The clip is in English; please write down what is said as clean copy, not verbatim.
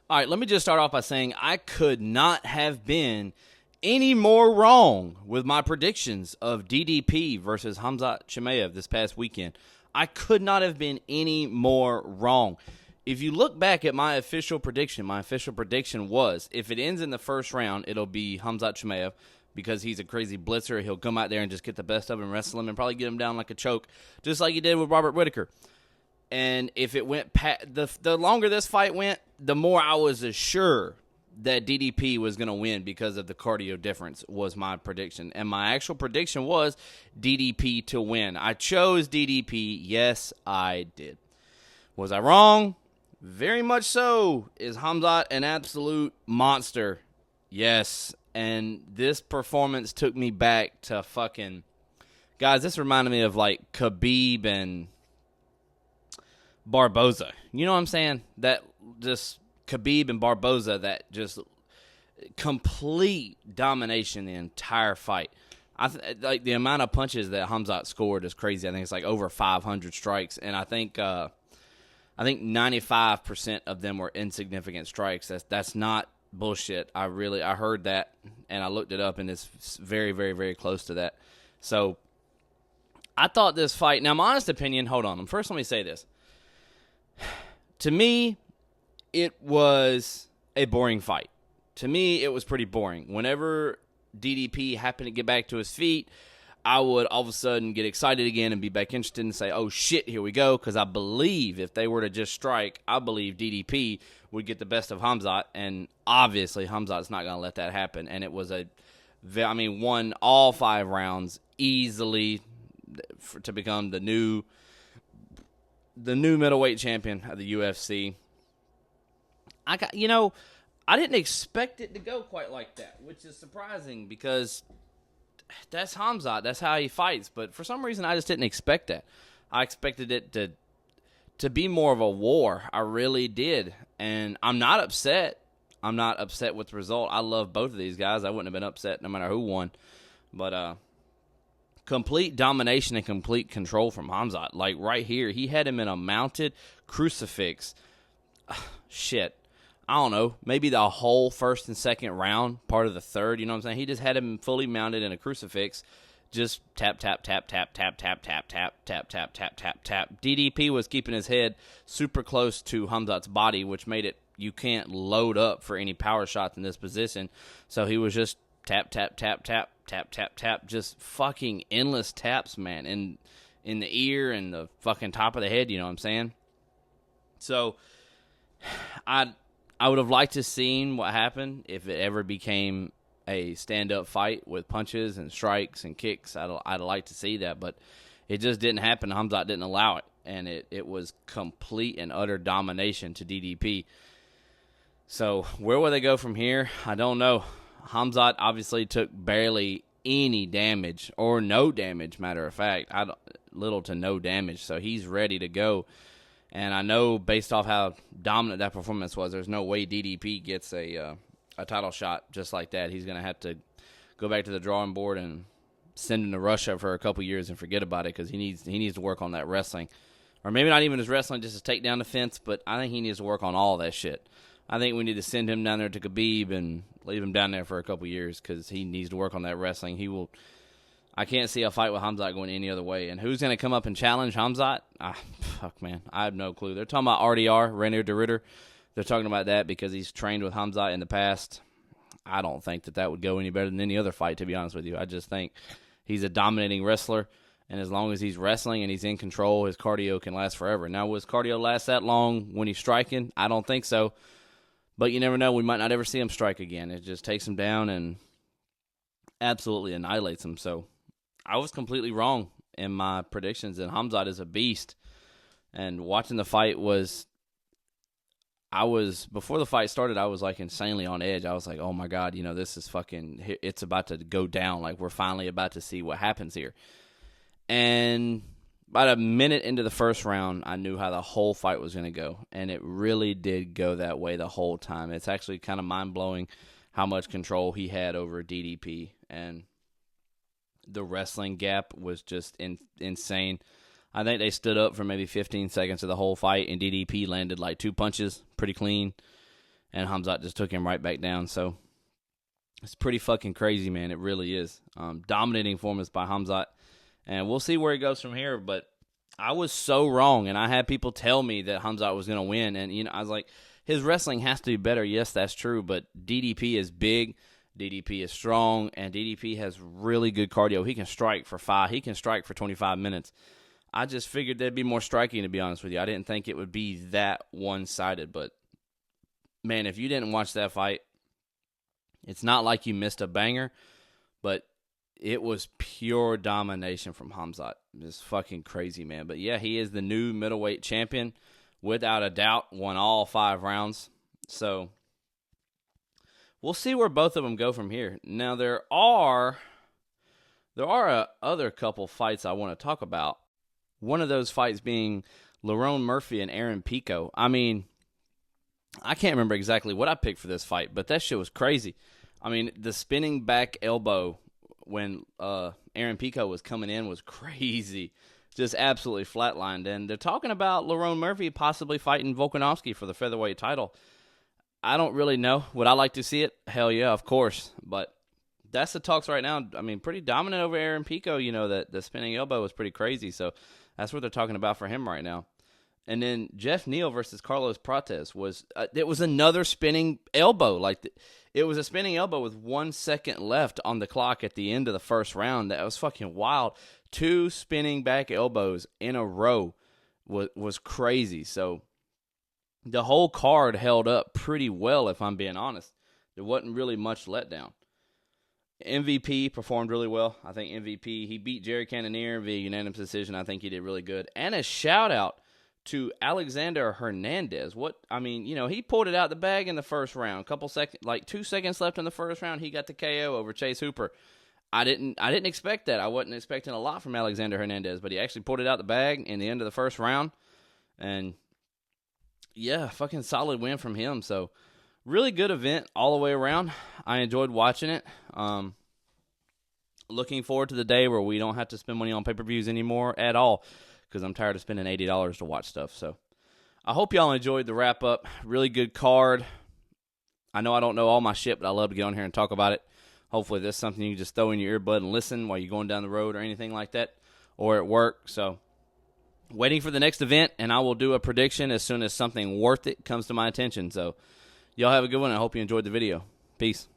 All right, let me just start off by saying I could not have been any more wrong with my predictions of DDP versus Khamzat Chimaev this past weekend. I could not have been any more wrong. If you look back at my official prediction was if it ends in the first round, it'll be Khamzat Chimaev because he's a crazy blitzer. He'll come out there and just get the best of him, wrestle him, and probably get him down like a choke, just like he did with Robert Whitaker. And if it went the longer this fight went, the more I was assured that DDP was going to win because of the cardio difference was my prediction. And my actual prediction was DDP to win. I chose DDP. Yes, I did. Was I wrong? Very much so. Is Khamzat an absolute monster? Yes. And this performance took me back to fucking... Guys, this reminded me of like Khabib and Barboza. You know what I'm saying? That just Khabib and Barboza, that just complete domination the entire fight. Like the amount of punches that Khamzat scored is crazy. I think it's like over 500 strikes, and I think 95% of them were insignificant strikes. That's not bullshit. I heard that, and I looked it up, and it's very, very, very close to that. So I thought this fight. Now, my honest opinion. Hold on. First, let me say this. To me, it was a boring fight. To me, it was pretty boring. Whenever DDP happened to get back to his feet, I would all of a sudden get excited again and be back interested and say, oh, shit, here we go. Because I believe if they were to just strike, I believe DDP would get the best of Khamzat. And obviously, Khamzat's not going to let that happen. And it was won all 5 rounds easily to become the new middleweight champion of the UFC. I didn't expect it to go quite like that, which is surprising because that's Khamzat. That's how he fights. But for some reason, I just didn't expect that. I expected it to be more of a war. I really did. And I'm not upset. I'm not upset with the result. I love both of these guys. I wouldn't have been upset no matter who won. But complete domination and complete control from Khamzat. Like right here, he had him in a mounted crucifix. Shit. I don't know, maybe the whole first and second round, part of the third, you know what I'm saying? He just had him fully mounted in a crucifix, just tap, tap, tap, tap, tap, tap, tap, tap, tap, tap, tap, tap, tap. DDP was keeping his head super close to Khamzat's body, which made it, you can't load up for any power shots in this position. So he was just tap, tap, tap, tap, tap, tap, tap, just fucking endless taps, man, in the ear and the fucking top of the head, you know what I'm saying? So, I would have liked to have seen what happened if it ever became a stand-up fight with punches and strikes and kicks. I'd like to see that, but it just didn't happen. Khamzat didn't allow it, and it was complete and utter domination to DDP. So where will they go from here? I don't know. Khamzat obviously took barely any damage, or no damage, matter of fact. Little to no damage, so he's ready to go. And I know based off how dominant that performance was, there's no way DDP gets a title shot just like that. He's going to have to go back to the drawing board and send him to Russia for a couple years and forget about it because he needs to work on that wrestling. Or maybe not even his wrestling, just to take down the fence, but I think he needs to work on all that shit. I think we need to send him down there to Khabib and leave him down there for a couple years because he needs to work on that wrestling. I can't see a fight with Khamzat going any other way. And who's going to come up and challenge Khamzat? Fuck, man. I have no clue. They're talking about RDR, Reinier de Ridder. They're talking about that because he's trained with Khamzat in the past. I don't think that would go any better than any other fight, to be honest with you. I just think he's a dominating wrestler, and as long as he's wrestling and he's in control, his cardio can last forever. Now, will his cardio last that long when he's striking? I don't think so. But you never know. We might not ever see him strike again. It just takes him down and absolutely annihilates him. So I was completely wrong in my predictions, and Khamzat is a beast. And watching the fight before the fight started, I was like insanely on edge. I was like, oh my God, this is fucking, it's about to go down. Like we're finally about to see what happens here. And about a minute into the first round, I knew how the whole fight was going to go. And it really did go that way the whole time. It's actually kind of mind-blowing how much control he had over DDP. And the wrestling gap was just insane. I think they stood up for maybe 15 seconds of the whole fight, and DDP landed like 2 punches, pretty clean. and Khamzat just took him right back down. So it's pretty fucking crazy, man. It really is. Dominating performance by Khamzat, and we'll see where he goes from here. But I was so wrong, and I had people tell me that Khamzat was going to win, and I was like, his wrestling has to be better. Yes, that's true, but DDP is big, DDP is strong, and DDP has really good cardio. He can strike for 25 minutes. I just figured there'd be more striking, to be honest with you. I didn't think it would be that one-sided, but man, if you didn't watch that fight, it's not like you missed a banger, but it was pure domination from Khamzat. It's fucking crazy, man. But yeah, he is the new middleweight champion, without a doubt. Won all 5 rounds. So we'll see where both of them go from here. Now there are other couple fights I want to talk about. One of those fights being Lerone Murphy and Aaron Pico. I mean, I can't remember exactly what I picked for this fight, but that shit was crazy. I mean, the spinning back elbow when Aaron Pico was coming in was crazy. Just absolutely flatlined. And they're talking about Lerone Murphy possibly fighting Volkanovski for the featherweight title. I don't really know. Would I like to see it? Hell yeah, of course. But that's the talks right now. I mean, pretty dominant over Aaron Pico. That the spinning elbow was pretty crazy. So that's what they're talking about for him right now. And then Jeff Neal versus Carlos Prates was it was another spinning elbow. It was a spinning elbow with 1 second left on the clock at the end of the first round. That was fucking wild. 2 spinning back elbows in a row was crazy. So the whole card held up pretty well, if I'm being honest. There wasn't really much letdown. MVP performed really well. I think MVP, he beat Jerry Cannonier via unanimous decision. I think he did really good. And a shout-out to Alexander Hernandez. He pulled it out the bag in the first round. 2 seconds left in the first round, he got the KO over Chase Hooper. I didn't expect that. I wasn't expecting a lot from Alexander Hernandez, but he actually pulled it out the bag in the end of the first round. And yeah, fucking solid win from him. So really good event all the way around. I enjoyed watching it. Looking forward to the day where we don't have to spend money on pay-per-views anymore at all, because I'm tired of spending $80 to watch stuff. So I hope y'all enjoyed the wrap-up. Really good card. I know I don't know all my shit, but I love to get on here and talk about it. Hopefully this is something you can just throw in your earbud and listen while you're going down the road or anything like that, or at work. So waiting for the next event, and I will do a prediction as soon as something worth it comes to my attention. So y'all have a good one. I hope you enjoyed the video. Peace.